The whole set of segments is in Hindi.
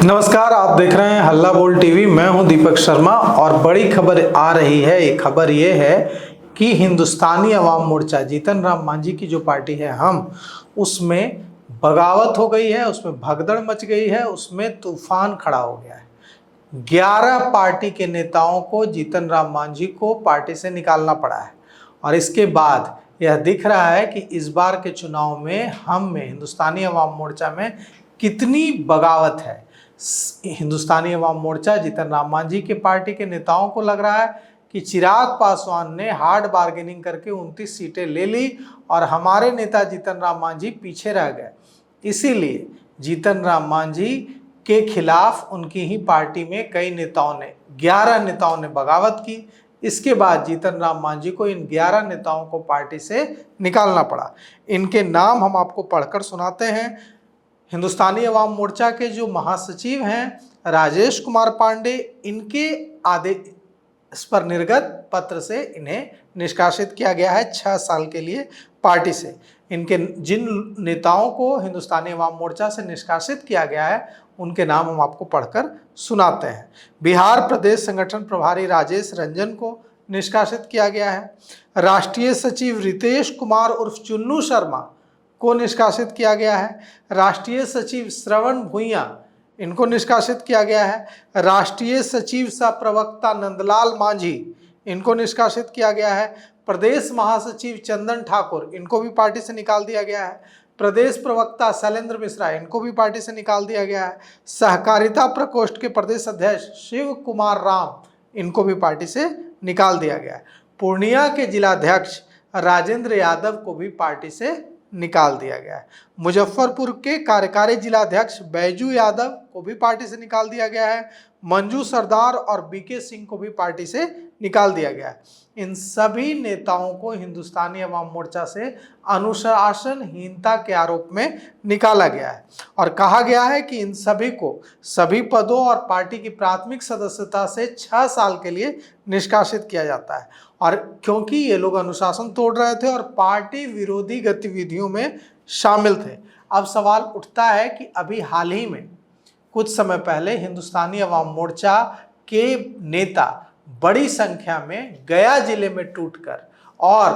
नमस्कार, आप देख रहे हैं हल्ला बोल टीवी। मैं हूं दीपक शर्मा और बड़ी खबर आ रही है। एक खबर ये है कि हिंदुस्तानी अवाम मोर्चा जीतन राम मांझी की जो पार्टी है उसमें बगावत हो गई है, उसमें भगदड़ मच गई है, उसमें तूफान खड़ा हो गया है। 11 पार्टी के नेताओं को जीतन राम मांझी को पार्टी से निकालना पड़ा है और इसके बाद यह दिख रहा है कि इस बार के चुनाव में हिंदुस्तानी अवाम मोर्चा में कितनी बगावत है। हिंदुस्तानी अवाम मोर्चा जीतन राम मांझी के पार्टी के नेताओं को लग रहा है कि चिराग पासवान ने हार्ड बार्गेनिंग करके 29 सीटें ले ली और हमारे नेता जीतन राम मांझी पीछे रह गए। इसीलिए जीतन राम मांझी के खिलाफ उनकी ही पार्टी में कई नेताओं ने 11 नेताओं ने बगावत की। इसके बाद जीतन राम मांझी को इन 11 नेताओं को पार्टी से निकालना पड़ा। इनके नाम हम आपको पढ़कर सुनाते हैं। हिंदुस्तानी अवाम मोर्चा के जो महासचिव हैं राजेश कुमार पांडे, इनके आदेश पर निर्गत पत्र से इन्हें निष्कासित किया गया है 6 साल के लिए पार्टी से। इनके जिन नेताओं को हिंदुस्तानी अवाम मोर्चा से निष्कासित किया गया है उनके नाम हम आपको पढ़कर सुनाते हैं। बिहार प्रदेश संगठन प्रभारी राजेश रंजन को निष्कासित किया गया है। राष्ट्रीय सचिव रितेश कुमार उर्फ चुन्नू शर्मा को निष्कासित किया गया है। राष्ट्रीय सचिव श्रवण भुइयां, इनको निष्कासित किया गया है। राष्ट्रीय सचिव सह प्रवक्ता नंदलाल मांझी, इनको निष्कासित किया गया है। प्रदेश महासचिव चंदन ठाकुर, इनको भी पार्टी से निकाल दिया गया है। प्रदेश प्रवक्ता शैलेंद्र मिश्रा, इनको भी पार्टी से निकाल दिया गया है। सहकारिता प्रकोष्ठ के प्रदेश अध्यक्ष शिव कुमार राम, इनको भी पार्टी से निकाल दिया गया है। पूर्णिया के जिलाध्यक्ष राजेंद्र यादव को भी पार्टी से निकाल दिया गया है। मुजफ्फरपुर के कार्यकारी जिलाध्यक्ष बैजू यादव को भी पार्टी से निकाल दिया गया है। मंजू सरदार और बीके सिंह को भी पार्टी से निकाल दिया गया है। इन सभी नेताओं को हिंदुस्तानी अवाम मोर्चा से अनुशासनहीनता के आरोप में निकाला गया है और कहा गया है कि इन सभी को सभी पदों और पार्टी की प्राथमिक सदस्यता से 6 साल के लिए निष्कासित किया जाता है। और क्योंकि ये लोग अनुशासन तोड़ रहे थे और पार्टी विरोधी गतिविधियों में शामिल थे। अब सवाल उठता है कि अभी हाल ही में कुछ समय पहले हिंदुस्तानी अवाम मोर्चा के नेता बड़ी संख्या में गया जिले में टूटकर और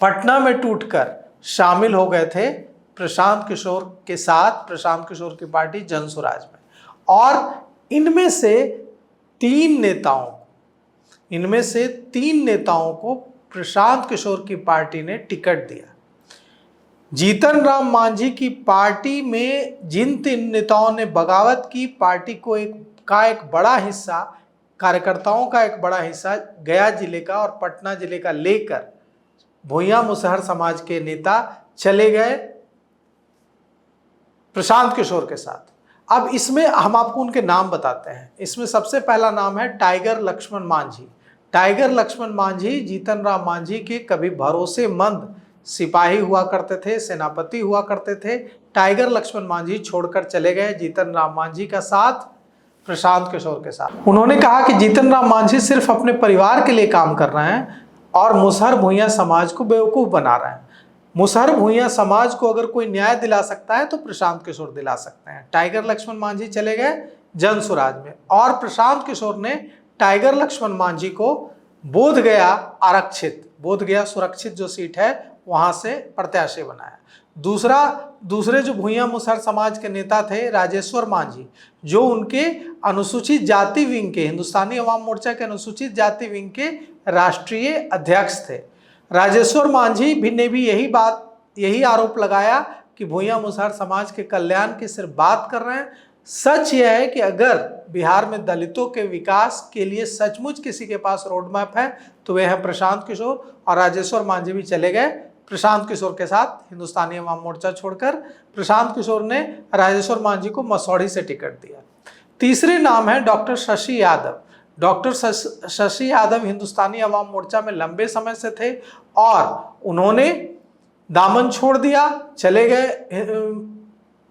पटना में टूटकर शामिल हो गए थे प्रशांत किशोर के साथ, प्रशांत किशोर की पार्टी जनसुराज में। और इनमें से तीन नेताओं को प्रशांत किशोर की पार्टी ने टिकट दिया। जीतन राम मांझी की पार्टी में जिन 3 नेताओं ने बगावत की, पार्टी को एक बड़ा हिस्सा, कार्यकर्ताओं का एक बड़ा हिस्सा गया जिले का और पटना जिले का लेकर भुइयां मुसहर समाज के नेता चले गए प्रशांत किशोर के साथ। अब इसमें हम आपको उनके नाम बताते हैं। इसमें सबसे पहला नाम है टाइगर लक्ष्मण मांझी। टाइगर लक्ष्मण मांझी जीतन राम मांझी के कभी भरोसेमंद सिपाही हुआ करते थे, सेनापति हुआ करते थे। टाइगर लक्ष्मण मांझी छोड़कर चले गए जीतन राम मांझी का साथ प्रशांत किशोर के साथ। उन्होंने कहा कि जीतन राम मांझी सिर्फ अपने परिवार के लिए काम कर रहे हैं और मुसहर भुइयां समाज को बेवकूफ बना रहे हैं। मुसहर भुइयां समाज को अगर कोई न्याय दिला सकता है तो प्रशांत किशोर दिला सकते हैं। टाइगर लक्ष्मण मांझी चले गए जनसुराज में और प्रशांत किशोर ने टाइगर लक्ष्मण मांझी को बोधगया सुरक्षित जो सीट है वहां से प्रत्याशी बनाया। दूसरे जो भुइयां मुसहर समाज के नेता थे राजेश्वर मांझी, जो उनके अनुसूचित जाति विंग के, हिंदुस्तानी अवाम मोर्चा के अनुसूचित जाति विंग के राष्ट्रीय अध्यक्ष थे। राजेश्वर मांझी ने भी यही आरोप लगाया कि भुइयां मुसहर समाज के कल्याण की सिर्फ बात कर रहे हैं। सच यह है कि अगर बिहार में दलितों के विकास के लिए सचमुच किसी के पास रोड मैप है तो वह है प्रशांत किशोर, और राजेश्वर मांझी भी चले गए प्रशांत किशोर के साथ हिंदुस्तानी अवाम मोर्चा छोड़कर। प्रशांत किशोर ने राजेश्वर मांझी को मसौढ़ी से टिकट दिया। तीसरे नाम है डॉक्टर शशि यादव। डॉक्टर शशि यादव हिंदुस्तानी अवाम मोर्चा में लंबे समय से थे और उन्होंने दामन छोड़ दिया, चले गए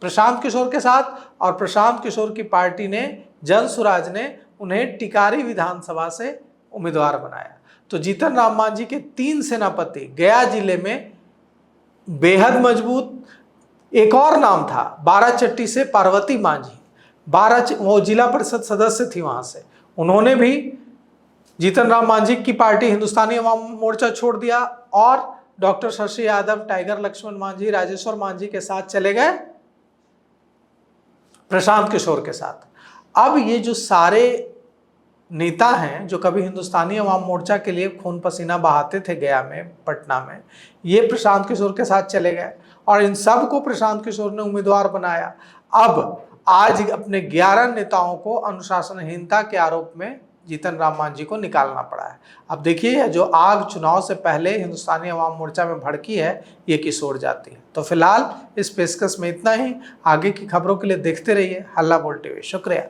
प्रशांत किशोर के साथ, और प्रशांत किशोर की पार्टी ने, जनसुराज ने उन्हें टिकारी विधानसभा से उम्मीदवार बनाया। तो जीतन राम मांझी के 3 सेनापति गया जिले में बेहद मजबूत। एक और नाम था बाराचट्टी से पार्वती मांझी। 12 वो जिला परिषद सदस्य थी वहां से, उन्होंने भी जीतन राम मांझी की पार्टी हिंदुस्तानी अवाम मोर्चा छोड़ दिया और डॉक्टर शशि यादव, टाइगर लक्ष्मण मांझी, राजेश्वर मांझी के साथ चले गए प्रशांत किशोर के साथ। अब ये जो सारे नेता हैं जो कभी हिंदुस्तानी अवाम मोर्चा के लिए खून पसीना बहाते थे गया में, पटना में, ये प्रशांत किशोर के साथ चले गए और इन सब को प्रशांत किशोर ने उम्मीदवार बनाया। अब आज अपने 11 नेताओं को अनुशासनहीनता के आरोप में जीतन राम मांझी को निकालना पड़ा है। अब देखिए जो आग चुनाव से पहले हिंदुस्तानी अवाम मोर्चा में भड़की है, ये किस ओर जाती है। तो फिलहाल इस पेशकश में इतना ही। आगे की खबरों के लिए देखते रहिए हल्ला बोल टीवी। शुक्रिया।